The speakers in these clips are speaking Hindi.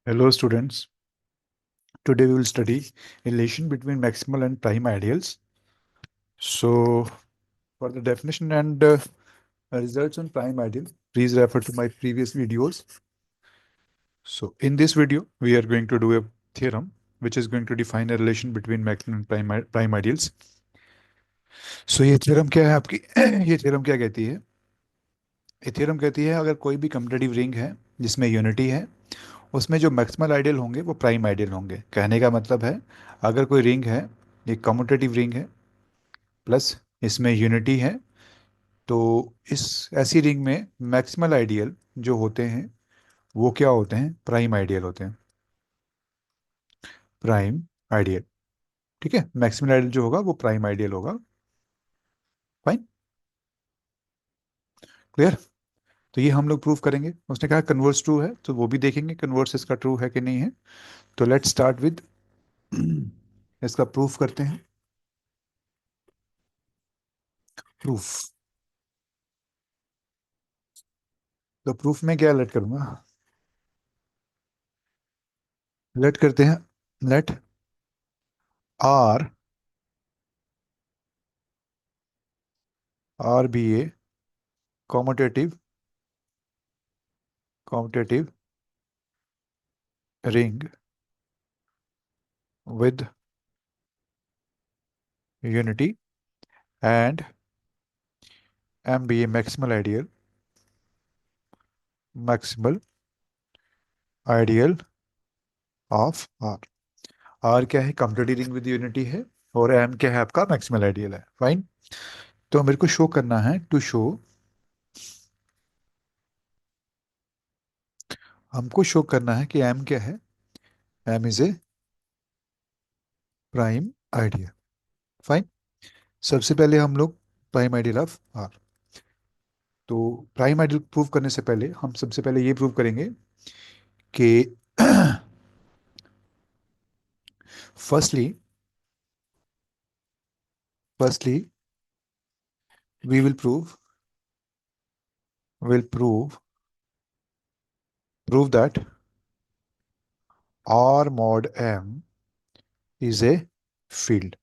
Hello students, today we will study relation between maximal and prime ideals. So for the definition and results on prime ideal, please refer to my previous videos. So in this video, we are going to do a theorem which is going to define a relation between maximal and prime ideals. So ये theorem क्या है आपकी ये theorem क्या कहती है? ये theorem कहती है अगर कोई भी कम्यूटेटिव रिंग है जिसमें यूनिटी है उसमें जो मैक्सिमल आइडियल होंगे वो प्राइम आइडियल होंगे। कहने का मतलब है अगर कोई रिंग है, एक कम्यूटेटिव रिंग है प्लस इसमें यूनिटी है, तो इस ऐसी रिंग में मैक्सिमल आइडियल जो होते हैं वो क्या होते हैं? प्राइम आइडियल होते हैं। प्राइम आइडियल, ठीक है। मैक्सिमल आइडियल जो होगा वो प्राइम आइडियल होगा। Fine, clear. तो ये हम लोग प्रूव करेंगे। उसने कहा कन्वर्स ट्रू है तो वो भी देखेंगे कन्वर्स इसका ट्रू है कि नहीं है। तो लेट्स स्टार्ट विद इसका प्रूफ करते हैं। प्रूफ, तो प्रूफ में क्या लेट करूंगा? लेट करते हैं, let R R be a commutative commutative ring with unity and M be a maximal ideal of R। R क्या है? कम्प्लीट रिंग विद यूनिटी है और M क्या है? आपका मैक्सिमल आइडियल है। फाइन। तो मेरे को शो करना है, टू शो, हमको शो करना है कि M क्या है। M is a prime ideal. Fine. सबसे पहले हम लोग प्राइम आइडियल ऑफ R। तो प्राइम आइडियल प्रूव करने से पहले हम सबसे पहले ये प्रूव करेंगे कि firstly firstly we will prove that R mod M is a field.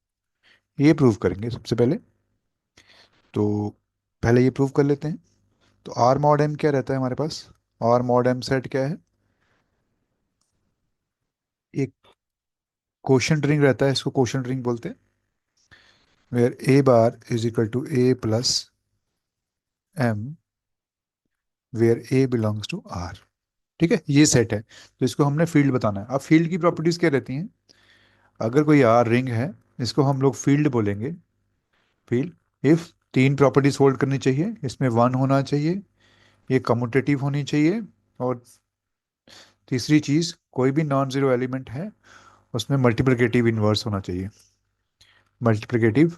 ये प्रूव करेंगे सबसे पहले। तो पहले ये प्रूव कर लेते हैं। तो आर मॉड एम क्या रहता है हमारे पास? आर मॉड एम सेट क्या है? एक क्वोशंट रिंग रहता है, इसको क्वोशंट रिंग बोलते हैं। Where A bar is equal to A plus M, where A belongs to R. ठीक है, ये सेट है। तो इसको हमने फील्ड बताना है। अब फील्ड की प्रॉपर्टीज क्या रहती हैं? अगर कोई आर रिंग है, इसको हम लोग फील्ड बोलेंगे। फील्ड इफ तीन प्रॉपर्टीज होल्ड करनी चाहिए, इसमें वन होना चाहिए, ये कम्यूटेटिव होनी चाहिए, और तीसरी चीज कोई भी नॉन जीरो एलिमेंट है उसमें मल्टीप्लिकेटिव इनवर्स होना चाहिए। मल्टीप्लिकेटिव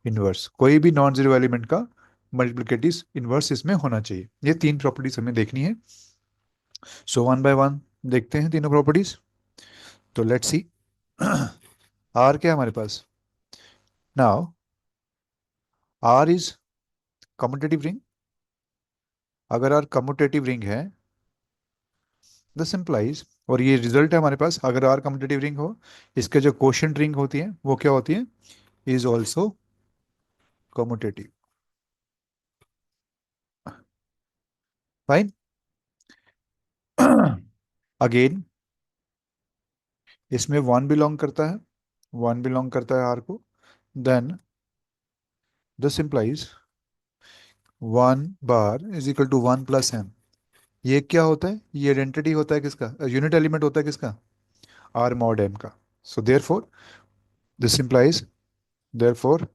इनवर्स, कोई भी नॉन जीरो एलिमेंट का मल्टीप्लिकेटिव इनवर्स इसमें होना चाहिए। ये तीन प्रॉपर्टीज हमें देखनी है। सो वन बाय वन देखते हैं तीनों प्रॉपर्टीज। तो लेट्स सी। आर क्या है हमारे पास? Now R is commutative ring. अगर आर कम्यूटेटिव रिंग है, दिस इंप्लाइज, और ये रिजल्ट है हमारे पास, अगर आर कम्यूटेटिव रिंग हो, इसके जो क्वोशंट रिंग होती है वो क्या होती है? Is also commutative. Fine. Again इसमें वन बिलोंग करता है, वन बिलोंग करता है आर को। Then this implies one bar is equal to one plus M. ये क्या होता है? ये आइडेंटिटी होता है किसका? यूनिट एलिमेंट होता है किसका? आर मॉड एम का। So therefore this implies, therefore,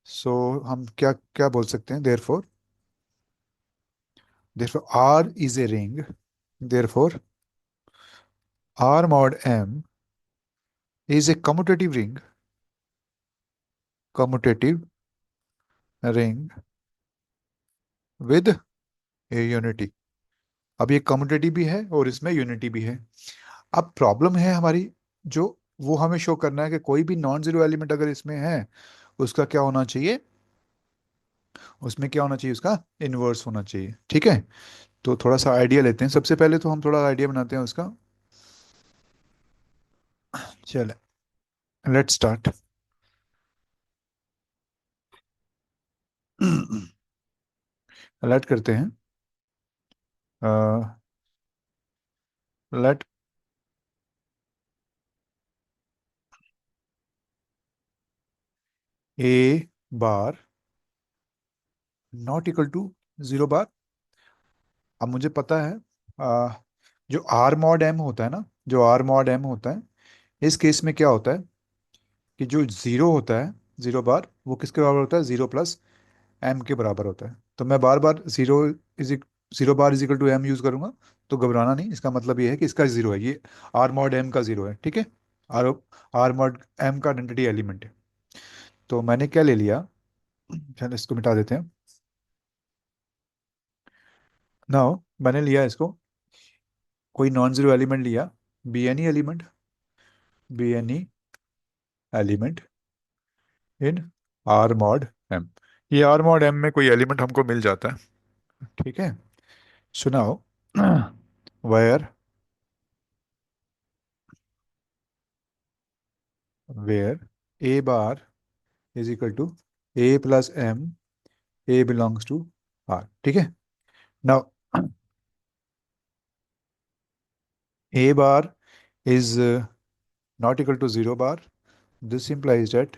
so हम क्या क्या बोल सकते हैं? Therefore R is a ring, therefore R mod M is a commutative ring with a unity. अब ये कम्यूटेटिव भी है और इसमें यूनिटी भी है। अब प्रॉब्लम है हमारी, जो वो हमें शो करना है कि कोई भी नॉन जीरो एलिमेंट अगर इसमें है उसका क्या होना चाहिए? उसमें क्या होना चाहिए? उसका इनवर्स होना चाहिए। ठीक है। तो थोड़ा सा आइडिया लेते हैं, सबसे पहले तो हम थोड़ा आइडिया बनाते हैं उसका। चले, लेट्स स्टार्ट। अलर्ट करते हैं। Let A bar not equal to 0 bar. अब मुझे पता है, आ, जो आर मॉड एम होता है ना, जो आर मॉड एम होता है, इस केस में क्या होता है कि जो जीरो होता है, 0 बार, वो किसके बराबर होता है, 0 प्लस एम के बराबर होता है। तो मैं बार बार is 0 bar is equal to M use करूंगा। तो घबराना नहीं, इसका मतलब ये है कि इसका जीरो है, ये आर मॉड एम का जीरो है, ठीक है। आर आर मॉड एम का आइडेंटिटी एलिमेंट है। तो मैंने क्या ले लिया, चलो इसको मिटा देते हैं। नाउ मैंने लिया इसको, कोई नॉन जीरो एलिमेंट लिया, B any element, B any element in R mod M. ये आर मॉड एम में कोई एलिमेंट हमको मिल जाता है, ठीक है। सुनाओ, where where A bar is equal to A plus M, A belongs to R, ठीक है। Now A bar is not equal to 0 bar, this implies that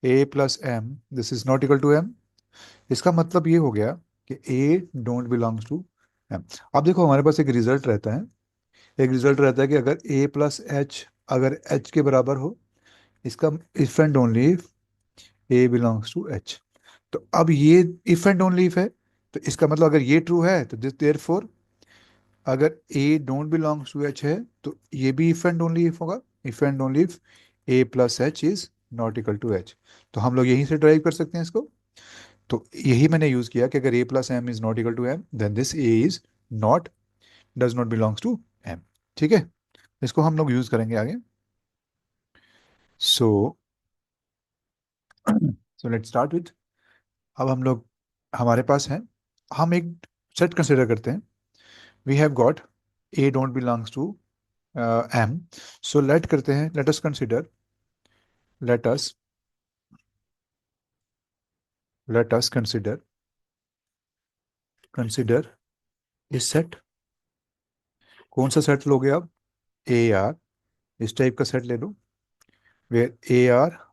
A plus M this is not equal to M. इसका मतलब ये हो गया कि A don't belongs to M. अब देखो, हमारे पास एक रिजल्ट रहता है, एक रिजल्ट रहता है कि अगर ए प्लस एच अगर एच के बराबर हो, इसका if and only if A belongs to H. तो अब ये इफ एंड ओनली इफ है, तो इसका मतलब अगर ये ट्रू है तो दिस देयर फोर, अगर A don't belongs to H है, तो ये भी इफ एंड ओनली इफ होगा, if and only if A plus H is not equal to H. तो हम लोग यहीं से ड्राइव कर सकते हैं इसको। तो यही मैंने यूज किया कि अगर A plus M is not equal to M, then this A is not, does not belongs to M, ठीक है। इसको हम लोग यूज करेंगे आगे। So so let's start with, अब हम लोग, हमारे पास है, हम एक सेट कंसिडर करते हैं। We have got A don't belongs to M. So let करते हैं, let us consider, let us let us consider इस सेट। कौन सा सेट लोगे आप, ए आर, इस टाइप का सेट ले लो, where A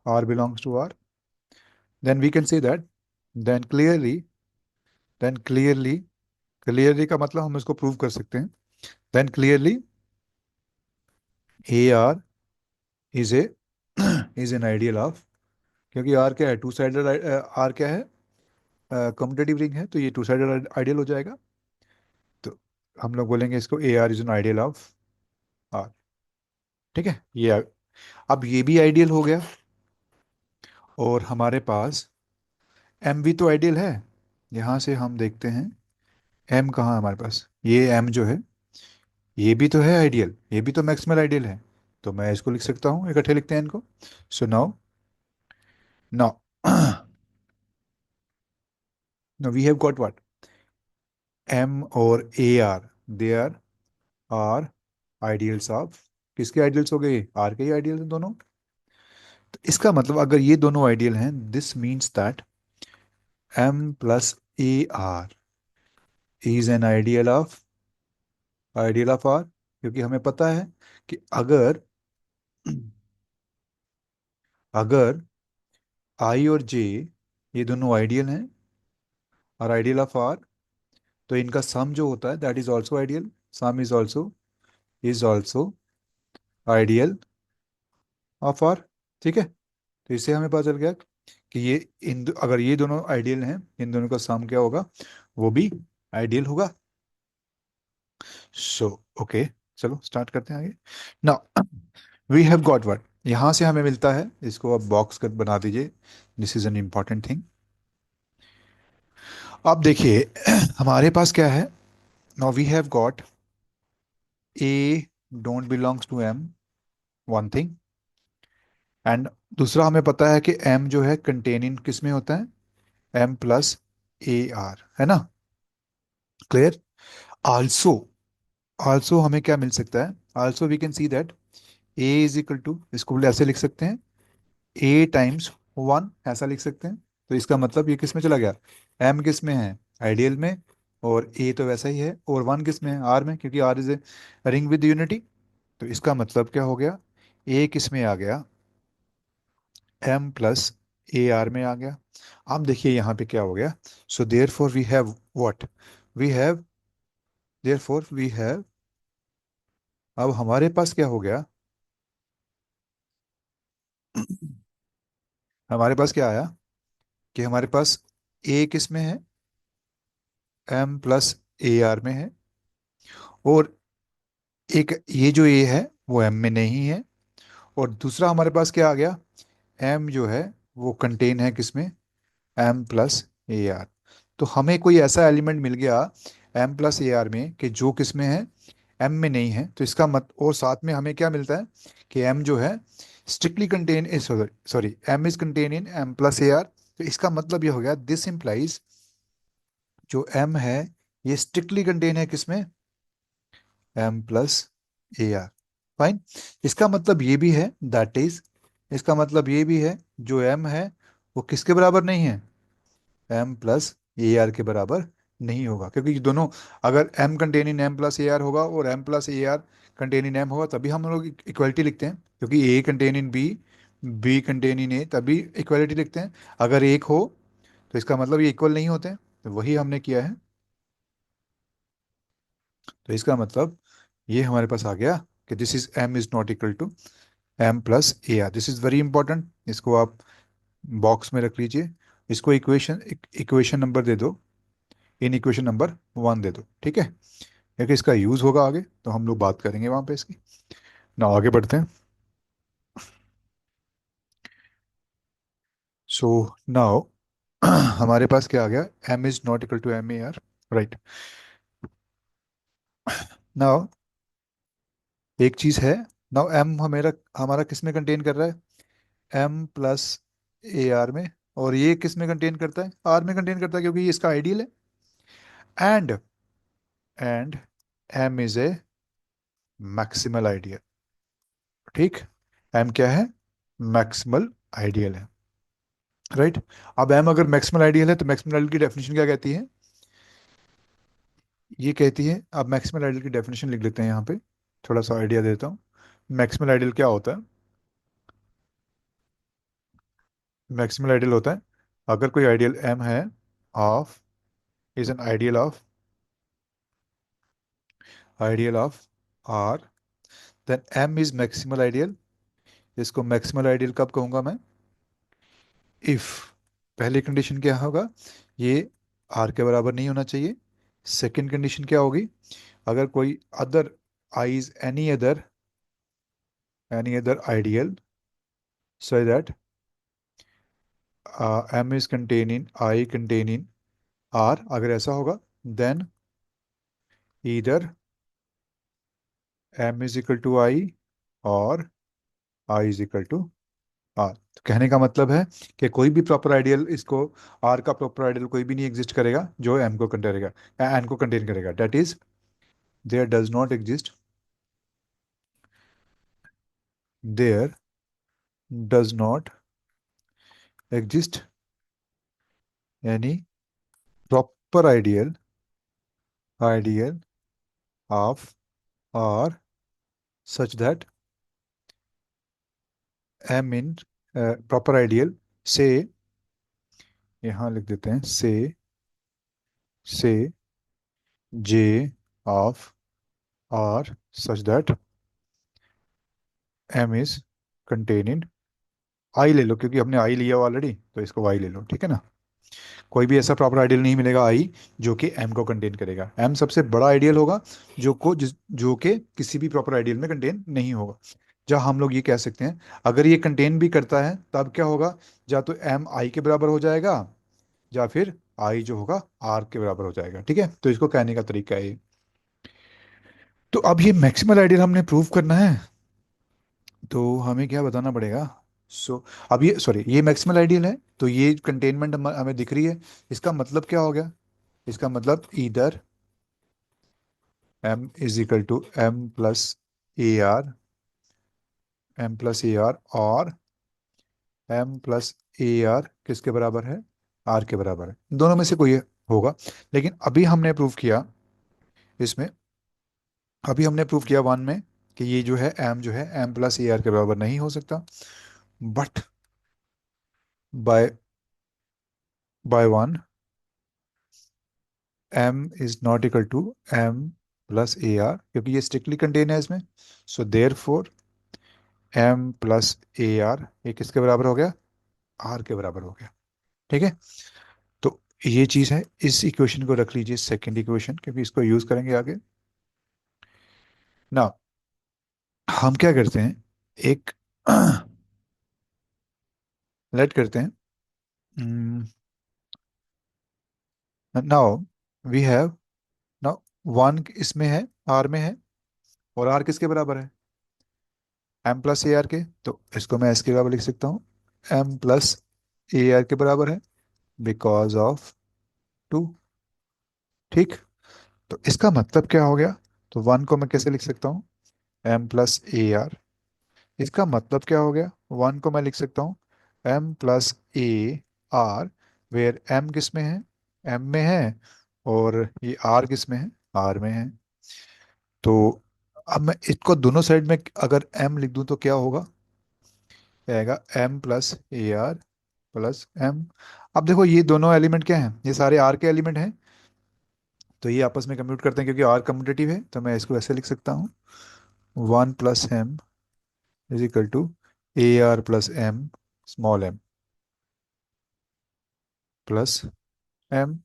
R belongs to R, then we can say that, then clearly, then clearly, clearly का मतलब हम इसको प्रूव कर सकते हैं। then clearly A R is a is an ideal of, क्योंकि R क्या है, टू साइडेड, R क्या है, कम्यूटेटिव रिंग है, तो ये टू साइडेड आइडियल हो जाएगा। तो हम लोग बोलेंगे इसको A R is an ideal of R, ठीक है। अब ये भी आइडियल हो गया, और हमारे पास एम भी तो आइडियल है। यहाँ से हम देखते हैं एम कहाँ है हमारे पास, ये एम जो है, ये भी तो है आइडियल, ये भी तो मैक्सिमल आइडियल है। तो मैं इसको लिख सकता हूँ, इकट्ठे लिखते हैं इनको। So now, now now we have got what, M और A R, they are ideals of, किसके आइडियल्स हो गए, आर के ही आइडियल्स हैं दोनों। तो इसका मतलब अगर ये दोनों आइडियल हैं, this means that M plus A R is an ideal of R, क्योंकि हमें पता है कि अगर अगर आई और जे ये दोनों आइडियल हैं और आइडियल ऑफ आर, तो इनका सम जो होता है that is also ideal, sum is also ideal of R, ठीक है। तो इससे हमें पता चल गया कि ये अगर ये दोनों आइडियल हैं, इन दोनों का सम क्या होगा, वो भी आइडियल होगा। सो ओके, चलो स्टार्ट करते हैं आगे। Now we have got what, यहाँ से हमें मिलता है, इसको अब बॉक्स कर बना दीजिए, this is an important thing. अब देखिए हमारे पास क्या है, now we have got A don't belongs to M, one thing, and दूसरा हमें पता है कि एम जो है कंटेन इन किस में होता है, एम प्लस ए आर, है ना, क्लियर। आल्सो, आल्सो हमें क्या मिल सकता है? Also we can see that A is equal to, इसको ऐसे लिख सकते हैं, ए टाइम्स वन, ऐसा लिख सकते हैं। तो इसका मतलब ये किस में चला गया? एम किस में है? आइडियल में। और ए तो वैसा ही है, और वन किस में है? आर में, क्योंकि R is a ring with unity. तो इसका मतलब क्या हो गया? ए किस में आ गया? एम प्लस ए आर में आ गया। अब देखिए यहाँ पे क्या हो गया। So therefore we have what, we have, therefore we have, अब हमारे पास क्या हो गया? हमारे पास क्या आया कि हमारे पास ए किस में है? एम प्लस ए आर में है। और एक ये जो ए है वो एम में नहीं है। और दूसरा हमारे पास क्या आ गया? एम जो है वो कंटेन है किसमें? M plus A R. तो हमें कोई ऐसा एलिमेंट मिल गया एम प्लस ए आर में कि जो किसमें है? एम में नहीं है। तो इसका मत, और साथ में हमें क्या मिलता है कि एम जो है strictly contain, sorry sorry, M is contain in M plus A R. तो इसका मतलब ये हो गया, दिस इंप्लाइज जो एम है ये स्ट्रिक्टली कंटेन है किसमें? M plus A R. Fine. इसका मतलब ये भी है, दैट इज, इसका मतलब ये भी है जो एम है वो किसके बराबर नहीं है? एम प्लस ए आर के बराबर नहीं होगा, क्योंकि ये दोनों, अगर M contain in M plus A R होगा और M plus A R contain in M होगा तभी हम लोग इक्वलिटी लिखते हैं, क्योंकि A contain in B, B contain in A, तभी इक्वलिटी लिखते हैं। अगर एक हो तो इसका मतलब ये इक्वल नहीं होते हैं। तो वही हमने किया है। तो इसका मतलब ये हमारे पास आ गया कि this is M is not equal to M plus A R. This is very important, इसको आप बॉक्स में रख लीजिए। इसको इक्वेशन, इक्वेशन नंबर दे दो, इन इक्वेशन नंबर वन दे दो, ठीक है? क्योंकि इसका यूज होगा आगे तो हम लोग बात करेंगे वहां पे इसकी। ना आगे बढ़ते हैं। सो नाउ हमारे पास क्या आ गया? M is not equal to M A R, right? Now एक चीज है, नाउ एम हमारा, हमारा किस में कंटेन कर रहा है? एम प्लस ए आर में। और ये किस में कंटेन करता है? आर में कंटेन करता है, क्योंकि ये इसका आइडियल है। And, and M is a maximal ideal, ठीक? एम क्या है? मैक्सिमल आइडियल है, राइट? अब एम अगर मैक्सिमल आइडियल है तो मैक्सिमल आइडियल की डेफिनेशन क्या कहती है? ये कहती है, अब मैक्सिमल आइडियल की डेफिनेशन लिख लेते हैं यहाँ पे, थोड़ा सा आइडिया देता हूँ। मैक्सिमल आइडियल क्या होता है? मैक्सिमल आइडियल होता है, अगर कोई आइडियल एम है, of, is an ideal of R, then M is maximal ideal. इसको मैक्सिमल आइडियल कब कहूंगा मैं? इफ, पहली कंडीशन क्या होगा? ये आर के बराबर नहीं होना चाहिए। सेकंड कंडीशन क्या होगी? अगर कोई other, I is any other ideal, so that m is contained in I contain in R, अगर ऐसा होगा then either m is equal to I और I is equal to R। तो कहने का मतलब है कि कोई भी प्रॉपर आइडियल, इसको R का प्रॉपर आइडियल कोई भी नहीं एग्जिस्ट करेगा जो m को कंटेन करेगा, n को कंटेन करेगा। That is, there does not exist, there does not exist any proper ideal of R such that m in proper ideal से, यहाँ लिख देते हैं से j of r such that m is contain in I, ले लो क्योंकि हमने आई लिया ऑलरेडी, तो इसको आई ले लो, ठीक है ना? कोई भी ऐसा प्रॉपर आइडियल नहीं मिलेगा आई जो कि m को कंटेन करेगा। m सबसे बड़ा आइडियल होगा जो कि किसी भी प्रॉपर आइडियल में कंटेन नहीं होगा। जहाँ हम लोग ये कह सकते हैं, अगर ये कंटेन भी करता है तब क्या होगा? या तो m आई के बराबर हो जाएगा, या फिर आई जो होगा आर के बराबर हो जाएगा, ठीक है? तो इसको कहने का तरीका है ये। तो अब ये मैक्सिमल आइडियल हमने प्रूव करना है, तो हमें क्या बताना पड़ेगा? सो अब ये, सॉरी, ये मैक्सिमल आइडियल है, तो ये कंटेनमेंट हमें दिख रही है। इसका मतलब क्या हो गया? इसका मतलब इधर M is equal to M plus A R, M plus A R, और एम प्लस ए आर किसके बराबर है? आर के बराबर है। दोनों में से कोई होगा। लेकिन इसमें अभी हमने प्रूव किया वन में कि ये जो है एम प्लस ए आर के बराबर नहीं हो सकता। But by by one, M is not equal to M plus A R, क्योंकि ये स्ट्रिक्टली कंटेन है इसमें। So therefore M plus A R ये किसके बराबर हो गया? आर के बराबर हो गया। ठीक है। तो ये चीज़ है, इस इक्वेशन को रख लीजिए सेकेंड इक्वेशन, क्योंकि इसको यूज करेंगे आगे ना। हम क्या करते हैं, एक लेट करते हैं। Now we have, now one इसमें है, आर में है, और आर किसके बराबर है? एम प्लस ए आर के। तो इसको मैं इसके बराबर लिख सकता हूँ, एम प्लस ए आर के बराबर है, बिकॉज ऑफ टू। ठीक। तो इसका मतलब क्या हो गया? तो वन को मैं कैसे लिख सकता हूँ? M plus A R. इसका मतलब क्या हो गया? वन को मैं लिख सकता हूँ M plus A R, where M किस में है? एम में है, और ये आर किस में है? आर में है। तो अब मैं इसको दोनों साइड में अगर एम लिख दूं तो क्या होगा? क्या आएगा? M plus A R plus M. अब देखो ये दोनों एलिमेंट क्या हैं? ये सारे आर के एलिमेंट हैं। तो ये आपस में कम्यूट करते हैं, क्योंकि आर कम्यूटेटिव है। तो मैं इसको ऐसे लिख सकता हूँ, one plus M is equal to A R plus M small M plus M.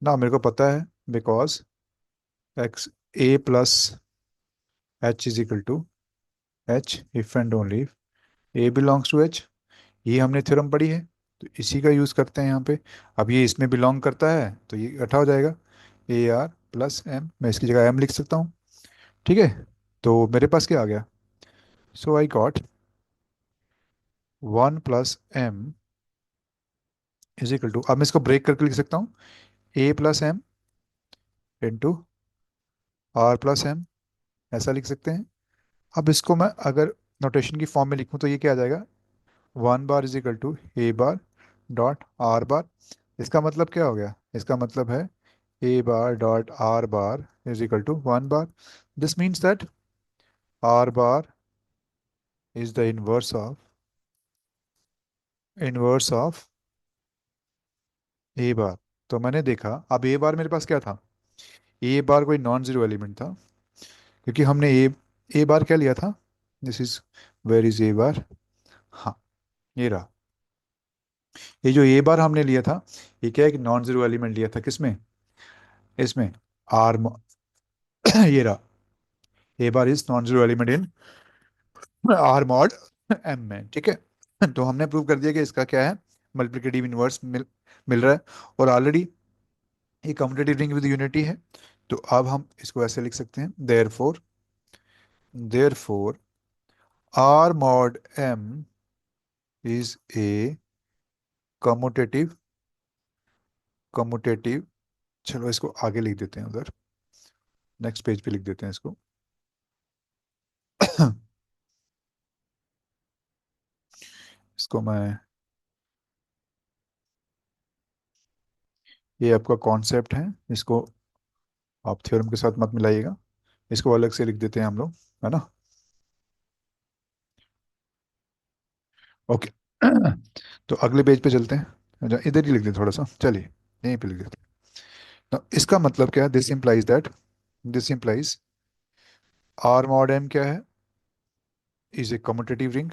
ना मेरे को पता है, because X A plus H is equal to H if and only A belongs to H. ये हमने थ्योरम पढ़ी है, तो इसी का यूज़ करते हैं यहाँ पे। अब ये इसमें बिलोंग करता है तो ये इकट्ठा हो जाएगा, ए आर प्लस एम, मैं इसकी जगह एम लिख सकता हूँ। ठीक है। तो मेरे पास क्या आ गया? So I got one plus M is equal to, अब मैं इसको ब्रेक करके लिख सकता हूँ, A plus M into R plus M, ऐसा लिख सकते हैं। अब इसको मैं अगर नोटेशन की फॉर्म में लिखूँ तो ये क्या आ जाएगा? One bar is equal to A bar dot R bar. इसका मतलब क्या हो गया? इसका मतलब है A bar dot R bar is equal to one bar. This means that R bar is the inverse of A bar. तो मैंने देखा, अब ए बार मेरे पास क्या था? ए बार कोई नॉन जीरो एलिमेंट था, क्योंकि हमने ए बार क्या लिया था? This is, where is A bar? हाँ, ये रहा। ये जो ए बार हमने लिया था, ये क्या है? एक नॉन जीरो एलिमेंट लिया था किसमें? इसमें आर ये रहा, A bar is non zero element in R mod M में। ठीक है। तो हमने प्रूव कर दिया कि इसका क्या है, मल्टीप्लिकेटिव इनवर्स मिल रहा है, और ऑलरेडी ये कम्यूटेटिव रिंग विद यूनिटी है। तो अब हम इसको ऐसे लिख सकते हैं, therefore R mod M is a commutative commutative चलो इसको आगे लिख देते हैं, उधर नेक्स्ट पेज पे लिख देते हैं इसको। इसको मैं, ये आपका कॉन्सेप्ट है, इसको आप थ्योरम के साथ मत मिलाइएगा, इसको अलग से लिख देते हैं हम लोग, है ना। ओके। तो अगले पेज पे चलते हैं। अच्छा, इधर ही लिख दें थोड़ा सा, चलिए यहीं पे लिख देते हैं। तो इसका मतलब क्या है? This implies R mod M क्या है? Is a commutative ring.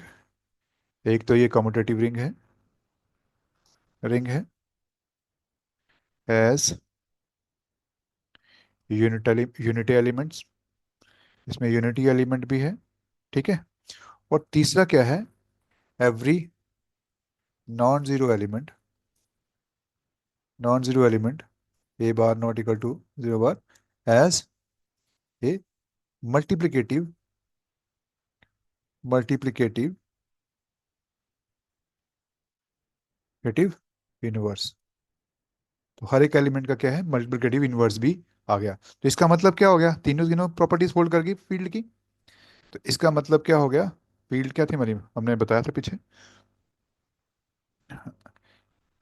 एक तो ये कम्यूटेटिव रिंग है एज यूनिटी एलिमेंट्स, इसमें यूनिटी एलिमेंट भी है। ठीक है। और तीसरा क्या है? Every non zero element, A bar not equal to zero bar as a multiplicative multiplicative inverse. तो हर एक एलिमेंट का क्या है? मल्टीप्लिकेटिव इनवर्स भी आ गया। तो इसका मतलब क्या हो गया, तीनों तीनों प्रॉपर्टीज होल्ड कर गई फील्ड की। तो इसका मतलब क्या हो गया, फील्ड क्या थी हमारी, हमने बताया था पीछे,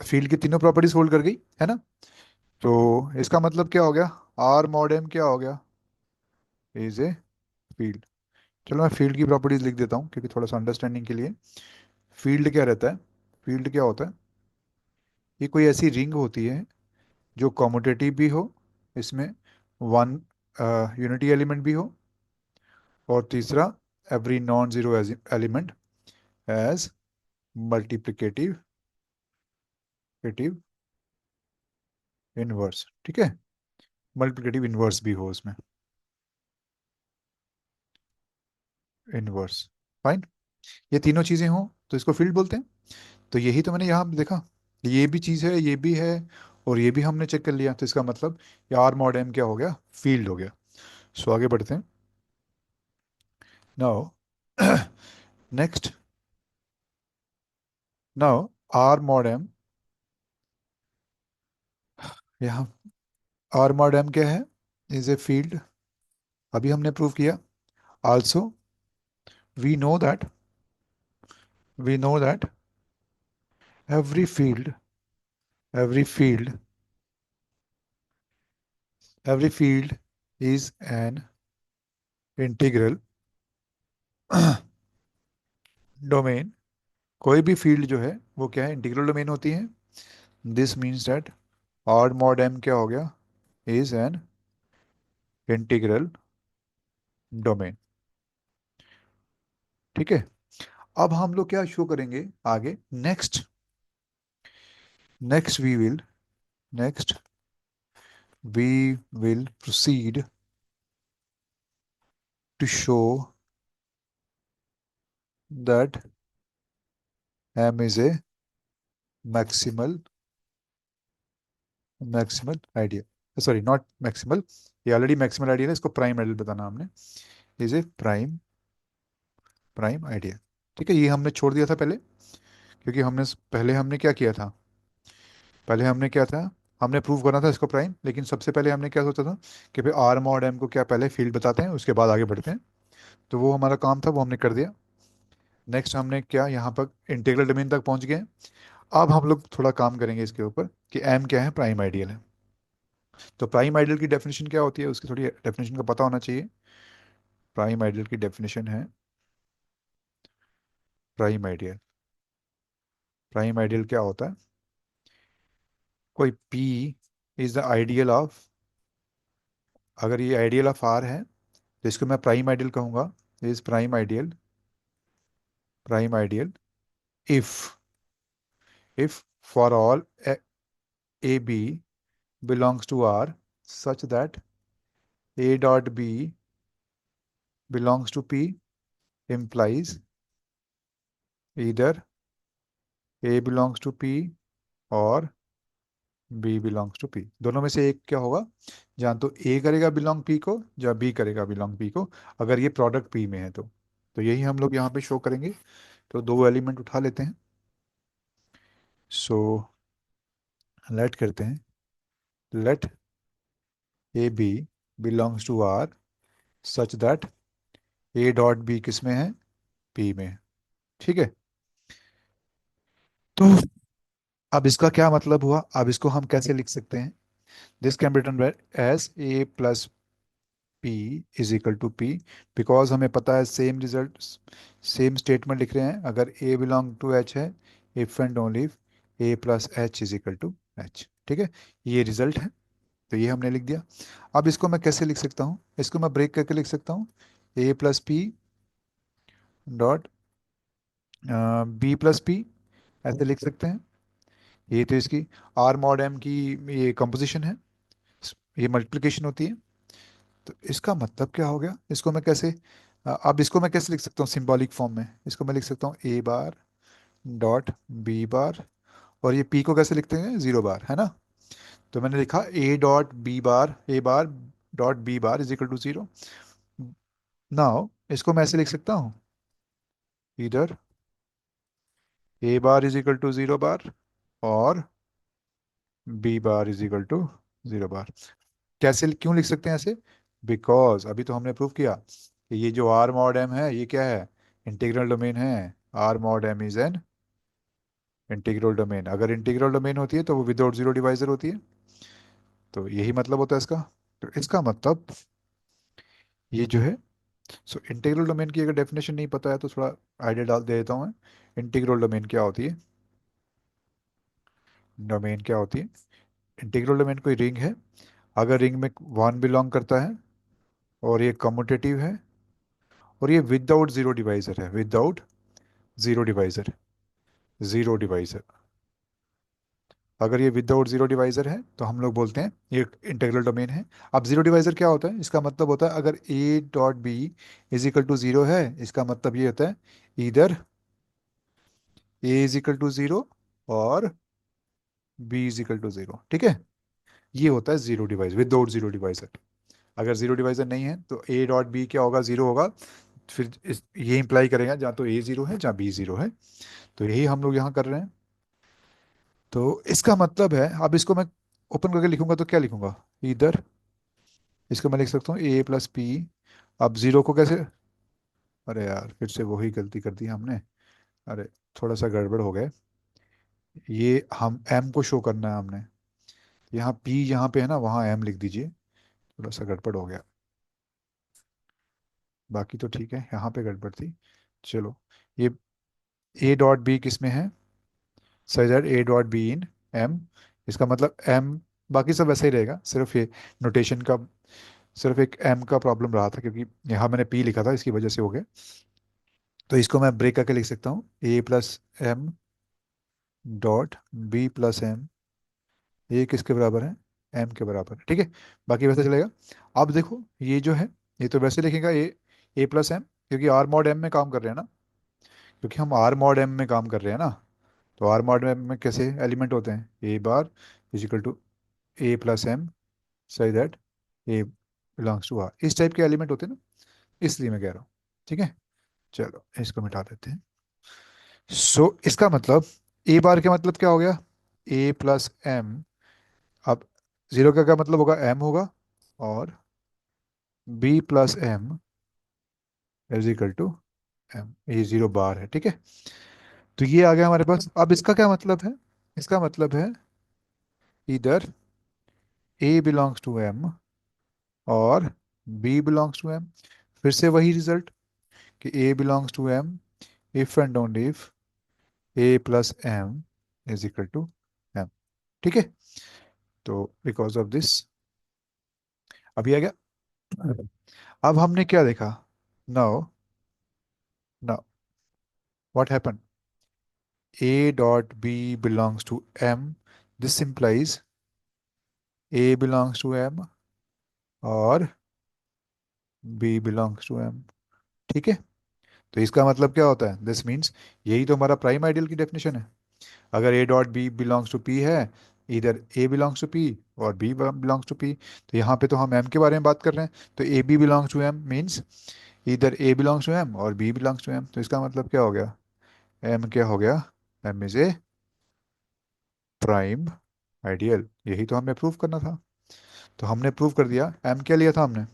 फील्ड की तीनों प्रॉपर्टीज होल्ड कर गई, है ना। तो इसका मतलब क्या हो गया, आर मॉड एम क्या हो गया, इज ए फील्ड। चलो मैं फील्ड की प्रॉपर्टीज लिख देता हूँ क्योंकि थोड़ा सा अंडरस्टैंडिंग के लिए। फील्ड क्या रहता है, फील्ड क्या होता है, ये कोई ऐसी रिंग होती है जो कॉम्यूटेटिव भी हो, इसमें वन यूनिटी एलिमेंट भी हो, और तीसरा every non zero element as multiplicative inverse, ठीक है, मल्टीप्लिकेटिव इनवर्स भी हो उसमें, इनवर्स, फाइन। ये तीनों चीजें हों तो इसको फील्ड बोलते हैं। तो यही तो मैंने यहाँ देखा, ये भी चीज़ है, ये भी है, और ये भी हमने चेक कर लिया, तो इसका मतलब ये आर मॉड एम क्या हो गया, फील्ड हो गया। सो आगे बढ़ते हैं। Now next, now R mod M, यहाँ आर मॉड एम क्या है, इज ए फील्ड, अभी हमने प्रूव किया। Also we know that, we know that every field, every field, every field is an integral domain, कोई भी फील्ड जो है वो क्या है, इंटीग्रल डोमेन होती है। This means that R mod M क्या हो गया, इज एन इंटीग्रल डोमेन, ठीक है। अब हम लोग क्या शो करेंगे आगे, next, next we will, next we will proceed to show that M is a maximal, maximal ideal, sorry not maximal, ये ऑलरेडी मैक्सिमल आइडियल है, इसको प्राइम आइडियल बताना हमने, is a prime, prime ideal, ठीक है। ये हमने छोड़ दिया था पहले, क्योंकि हमने पहले हमने क्या किया था, पहले हमने क्या था, हमने प्रूव करना था इसको प्राइम, लेकिन सबसे पहले हमने क्या सोचा था कि भाई आर मॉड एम को क्या पहले फील्ड बताते हैं उसके बाद आगे बढ़ते हैं। तो वो हमारा काम था, वो हमने कर दिया। नेक्स्ट हमने क्या, यहाँ पर इंटीग्रल डोमेन तक पहुंच गए हैं। अब हम लोग थोड़ा काम करेंगे इसके ऊपर कि एम क्या है, प्राइम आइडियल है। तो प्राइम आइडियल की डेफिनेशन क्या होती है, उसकी थोड़ी डेफिनेशन का पता होना चाहिए। प्राइम आइडियल की डेफिनेशन है, प्राइम आइडियल, प्राइम आइडियल क्या होता है, कोई P is the ideal of, अगर ये आइडियल ऑफ आर है तो इसको मैं प्राइम आइडियल कहूंगा, is prime ideal, prime ideal if for all a b belongs to R such that a dot b belongs to p implies either a belongs to p और b belongs to p, दोनों में से एक क्या होगा, जहाँ तो a करेगा बिलोंग p को, या b करेगा बिलोंग p को, अगर ये प्रोडक्ट p में है तो यही हम लोग यहाँ पे शो करेंगे। तो दो एलिमेंट उठा लेते हैं। सो लेट करते हैं, let A B belongs to R such that A dot B किस में है, पी में है, ठीक है। तो अब इसका क्या मतलब हुआ, अब इसको हम कैसे लिख सकते हैं, this can be written as A plus P is equal to P, because हमें पता है सेम रिजल्ट, सेम स्टेटमेंट लिख रहे हैं, अगर ए बिलोंग टू एच है, if and only if A plus H is equal to H, ठीक है। ये रिजल्ट है, तो ये हमने लिख दिया। अब इसको मैं कैसे लिख सकता हूँ, इसको मैं ब्रेक करके लिख सकता हूँ, A plus P dot B plus P, ऐसे लिख सकते हैं। ये तो इसकी आर मॉड एम की ये कंपोजिशन है, ये मल्टीप्लिकेशन होती है। तो इसका मतलब क्या हो गया, इसको मैं कैसे, अब इसको मैं कैसे लिख सकता हूँ सिंबॉलिक फॉर्म में, इसको मैं लिख सकता हूँ ए बार डॉट बी बार, और ये पी को कैसे लिखते हैं, जीरो बार, है ना। तो मैंने लिखा A dot B bar, A bar dot B bar is equal to zero. Now इसको मैं ऐसे लिख सकता हूँ, इधर A bar is equal to zero bar और B bar is equal to zero bar. कैसे क्यों लिख सकते हैं ऐसे? बिकॉज अभी तो हमने प्रूव किया कि ये जो आर मॉड एम है ये क्या है, इंटीग्रल डोमेन है। R mod M is an integral domain. अगर इंटीग्रल डोमेन होती है तो वो विदाउट जीरो डिवाइजर होती है। तो यही मतलब होता है इसका। तो इसका मतलब ये जो है, सो इंटीग्रल डोमेन की अगर डेफिनेशन नहीं पता है तो थोड़ा आइडिया डाल दे देता हूँ मैं। इंटीग्रल डोमेन क्या होती है? डोमेन क्या होती है? इंटीग्रल डोमेन कोई रिंग है, अगर रिंग में वन बिलोंग करता है और ये कम्यूटेटिव है और ये विदाउट जीरो डिवाइजर है, without zero divisor, zero divisor. अगर ये विदाउट जीरो डिवाइजर है तो हम लोग बोलते हैं ये इंटीग्रल डोमेन है। अब जीरो डिवाइजर क्या होता है? इसका मतलब होता है अगर A dot B is equal to zero है, इसका मतलब ये होता है इधर A is equal to zero और B is equal to zero. ठीक है, ये होता है zero divisor, without zero divisor. अगर जीरो डिवाइजर नहीं है तो ए डॉट बी क्या होगा, जीरो होगा। फिर ये इंप्लाई करेगा जहाँ तो ए जीरो है जहाँ बी जीरो है। तो यही हम लोग यहाँ कर रहे हैं। तो इसका मतलब है, अब इसको मैं ओपन करके लिखूंगा तो क्या लिखूंगा इधर, इसको मैं लिख सकता हूँ ए प्लस पी। अब जीरो को कैसे, अरे यार फिर से वही गलती कर दी हमने। अरे थोड़ा सा गड़बड़ हो गया। ये हम एम को शो करना है हमने, यहाँ पी यहाँ पे है ना, वहाँ एम लिख दीजिए। थोड़ा सा गड़बड़ हो गया, बाकी तो ठीक है, यहाँ पे गड़बड़ थी। चलो, ये ए डॉट बी किस में है, such that A dot B in M. इसका मतलब एम, बाकी सब वैसे ही रहेगा, सिर्फ ये नोटेशन का, सिर्फ एक एम का प्रॉब्लम रहा था क्योंकि यहाँ मैंने पी लिखा था, इसकी वजह से हो गया। तो इसको मैं ब्रेक करके लिख सकता हूँ A plus M dot B plus M. ये किसके बराबर है, एम के बराबर है। ठीक है, बाकी वैसे चलेगा। अब देखो ये जो है, ये तो वैसे लिखेगा ए प्लस एम, क्योंकि आर मॉड एम में काम कर रहे हैं ना, क्योंकि हम आर मॉड एम में काम कर रहे हैं ना। तो आर मॉड एम में कैसे एलिमेंट होते हैं, A bar is equal to A plus M, सही that A belongs to R, इस टाइप के एलिमेंट होते हैं ना, इसलिए मैं कह रहा हूँ। ठीक है, चलो इसको मिटा देते हैं। इसका मतलब ए बार का मतलब क्या हो गया, ए प्लस एम। अब जीरो का क्या मतलब होगा, एम होगा, और B plus M is equal to M, ये जीरो बार है। ठीक है, तो ये आ गया हमारे पास। अब इसका क्या मतलब है, इसका मतलब है इधर ए बिलोंग्स टू एम और बी बिलोंग्स टू एम। फिर से वही रिजल्ट कि A belongs to M if and only if A plus M is equal to M. ठीक है, तो बिकॉज ऑफ दिस अभी आ गया। अब हमने क्या देखा, now now what happen, a dot b belongs to m, this implies a belongs to m और b belongs to m। ठीक है, तो इसका मतलब क्या होता है, दिस मीन्स यही तो हमारा प्राइम आइडियल की डेफिनेशन है। अगर a dot b belongs to p है, इधर a बिलोंग्स टू p और b बिलोंग्स टू p, तो यहाँ पे तो हम m के बारे में बात कर रहे हैं। तो a b belongs to m means इधर a बिलोंग्स टू m और b बिलोंग्स टू m। तो इसका मतलब क्या हो गया, m क्या हो गया, m is a prime ideal. यही तो हमें प्रूव करना था। तो हमने प्रूव कर दिया। एम क्या लिया था हमने,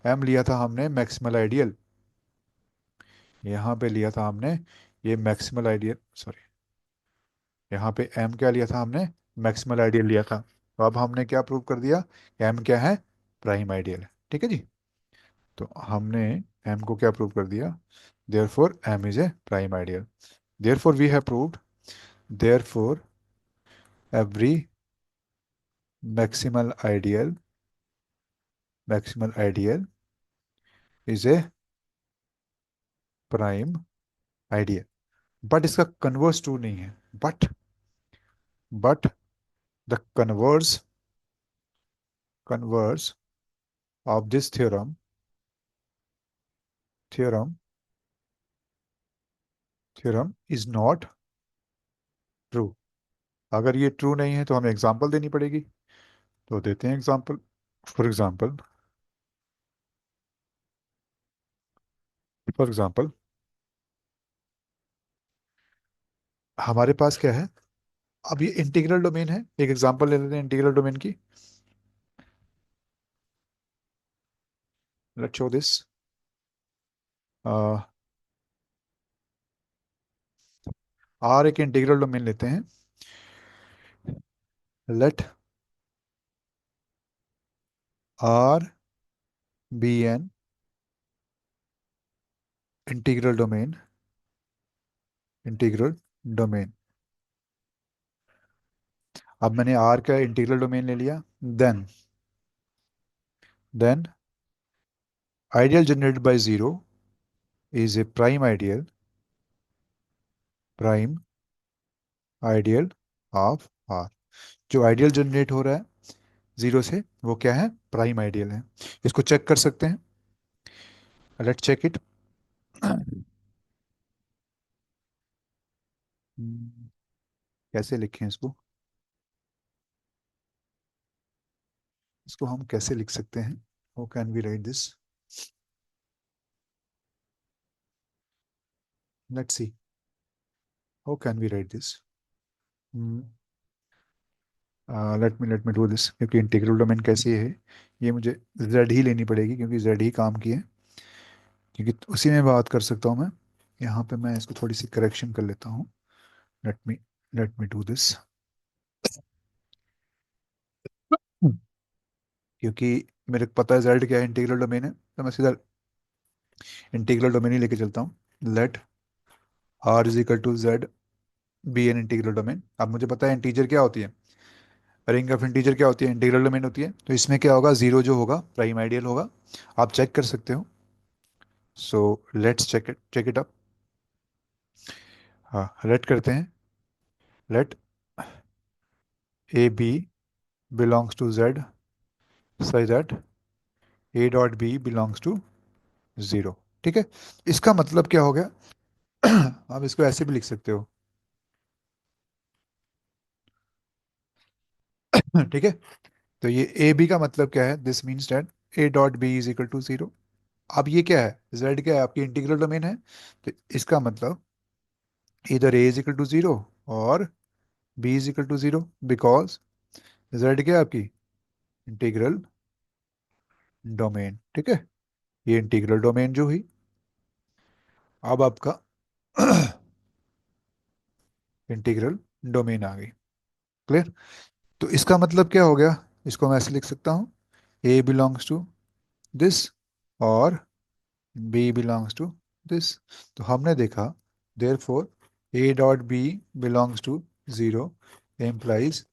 एम लिया था हमने मैक्सिमल आइडियल। यहाँ पे लिया था हमने ये मैक्सिमल आइडियल, सॉरी, यहाँ पे एम क्या लिया था हमने, मैक्सिमल आइडियल लिया था। तो अब हमने क्या प्रूव कर दिया, एम क्या है, प्राइम आइडियल है। ठीक है जी, तो हमने एम को क्या प्रूव कर दिया, therefore M is a prime ideal. Therefore we have proved, therefore every maximal ideal, maximal ideal is a prime ideal. But इसका कन्वर्स ट्रू नहीं है, but the converse of this theorem theorem is not true। अगर ये ट्रू नहीं है तो हमें एग्जांपल देनी पड़ेगी। तो देते हैं example. For example, for example हमारे पास क्या है, अब ये इंटीग्रल डोमेन है, एक एग्जांपल ले लेते हैं इंटीग्रल डोमेन की। Let's show this. आर एक इंटीग्रल डोमेन लेते हैं। Let R be an integral domain, integral domain. अब मैंने आर का इंटीग्रल डोमेन ले लिया। Then then ideal generated by zero is a prime ideal, prime ideal of R. जो आइडियल जनरेट हो रहा है जीरो से, वो क्या है? प्राइम आइडियल है। इसको चेक कर सकते हैं। Let's check it. कैसे लिखें इसको? इसको हम कैसे लिख सकते हैं? How can we write this? Let's see, how can we write this? Let me do this, क्योंकि इंटीग्रल डोमेन कैसी है, ये मुझे जेड ही लेनी पड़ेगी, क्योंकि जेड ही काम की है, क्योंकि उसी में बात कर सकता हूँ मैं। यहाँ पे मैं इसको थोड़ी सी करेक्शन कर लेता हूँ। Let me let me do this. क्योंकि मेरे को पता है जेड क्या है, इंटीग्रल डोमेन है, तो मैं सीधा इंटीग्रल डोमेन ही लेके चलता हूँ। Let R is equal to Z be an integral domain. अब मुझे पता है इंटीजर क्या होती है, रिंग ऑफ इंटीजर क्या होती है, इंटीग्रल डोमेन होती है। तो इसमें क्या होगा? जीरो जो होगा प्राइम आइडियल होगा। आप चेक कर सकते हो। So let's check it up. हाँ, लेट करते हैं। Let A B belongs to Z such that A dot B belongs to zero. ठीक है। इसका मतलब क्या हो गया? आप इसको ऐसे भी लिख सकते हो। ठीक है। तो ये ए बी का मतलब क्या है? This means that A dot B is equal to zero. अब ये क्या है? जेड क्या है? आपकी इंटीग्रल डोमेन है। तो इसका मतलब इधर A is equal to zero और B is equal to zero, because Z क्या है आपकी? Integral domain. ठीक है। ये इंटीग्रल डोमेन जो हुई। अब आपका इंटीग्रल डोमेन आ गई। क्लियर? तो इसका मतलब क्या हो गया? इसको मैं ऐसे लिख सकता हूँ, ए बिलोंग्स टू दिस और बी बिलोंग्स टू दिस। तो हमने देखा, therefore A dot B belongs to zero implies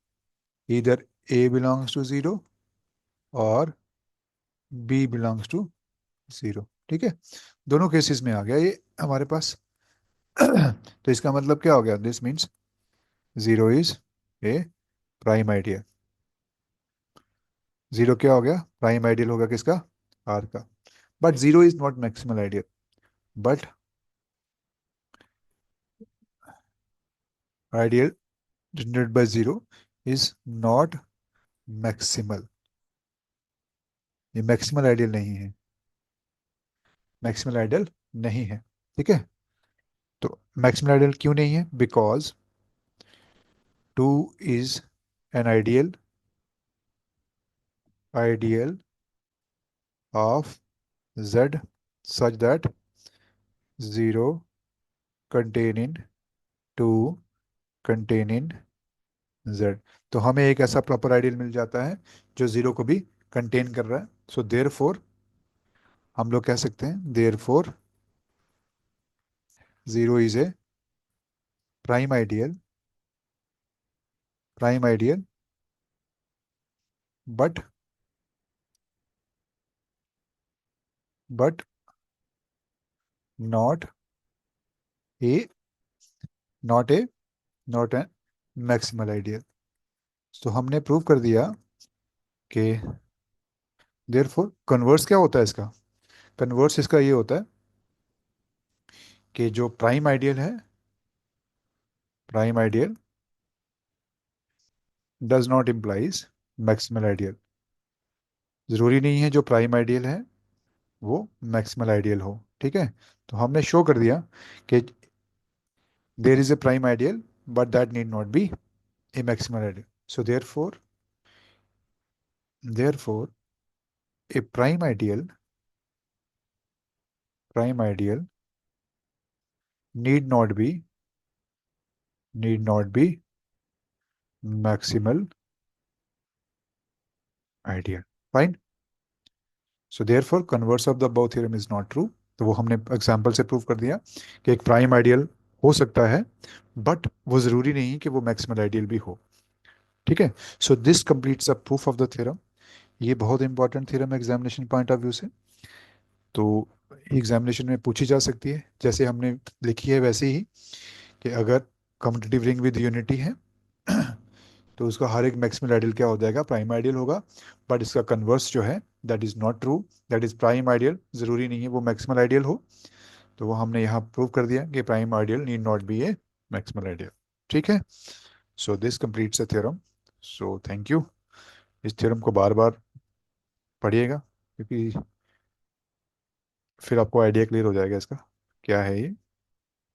इधर ए बिलोंग्स टू जीरो और बी बिलोंग्स टू जीरो। ठीक है। दोनों केसेस में आ गया ये हमारे पास। तो इसका मतलब क्या हो गया? This means zero is a prime ideal. Zero क्या हो गया? प्राइम आइडियल होगा किसका? आर का। But zero is not maximal ideal. But ideal generated by zero is not maximal. ये मैक्सिमल आइडियल नहीं है। मैक्सिमल आइडियल नहीं है। ठीक है। तो मैक्सिमल आइडियल क्यों नहीं है? Because two is an ideal, ideal of z such that zero contain in two contain in z। तो हमें एक ऐसा प्रॉपर आइडियल मिल जाता है जो जीरो को भी कंटेन कर रहा है। सो देयर फोर हम लोग कह सकते हैं, therefore zero is a prime ideal, prime ideal but but not a not a not an maximal ideal. तो हमने प्रूव कर दिया कि देयर फोर कन्वर्स क्या होता है इसका? कन्वर्स इसका ये होता है कि जो प्राइम आइडियल है, prime ideal does not implies maximal ideal. जरूरी नहीं है जो प्राइम आइडियल है वो मैक्सिमल आइडियल हो। ठीक है। तो हमने शो कर दिया कि there is a prime ideal but that need not be a maximal ideal. So therefore a prime ideal prime ideal need not be need not be maximal ideal. Fine. So therefore converse of the above theorem is not true. तो वो हमने एग्जांपल से प्रूव कर दिया कि एक प्राइम आइडियल हो सकता है, बट वो जरूरी नहीं कि वो मैक्सिमल आइडियल भी हो. ठीक है. So this completes the proof of the theorem. ये बहुत इंपॉर्टेंट थ्योरम है एग्जामिनेशन पॉइंट ऑफ व्यू से. तो एग्जामिनेशन में पूछी जा सकती है, जैसे हमने लिखी है वैसे ही, कि अगर कम्यूटेटिव रिंग विद यूनिटी है तो उसका हर एक मैक्सिमल आइडियल क्या हो जाएगा, प्राइम आइडियल होगा. बट इसका कन्वर्स जो है, that is not true. That is prime ideal जरूरी नहीं है वो मैक्सिमल आइडियल हो. तो वो हमने यहाँ प्रूव कर दिया कि prime ideal need not be a maximal ideal. ठीक है. So this completes the theorem. So thank you. इस थ्योरम को बार बार पढ़िएगा, क्योंकि फिर आपको आइडिया क्लियर हो जाएगा इसका क्या है ये.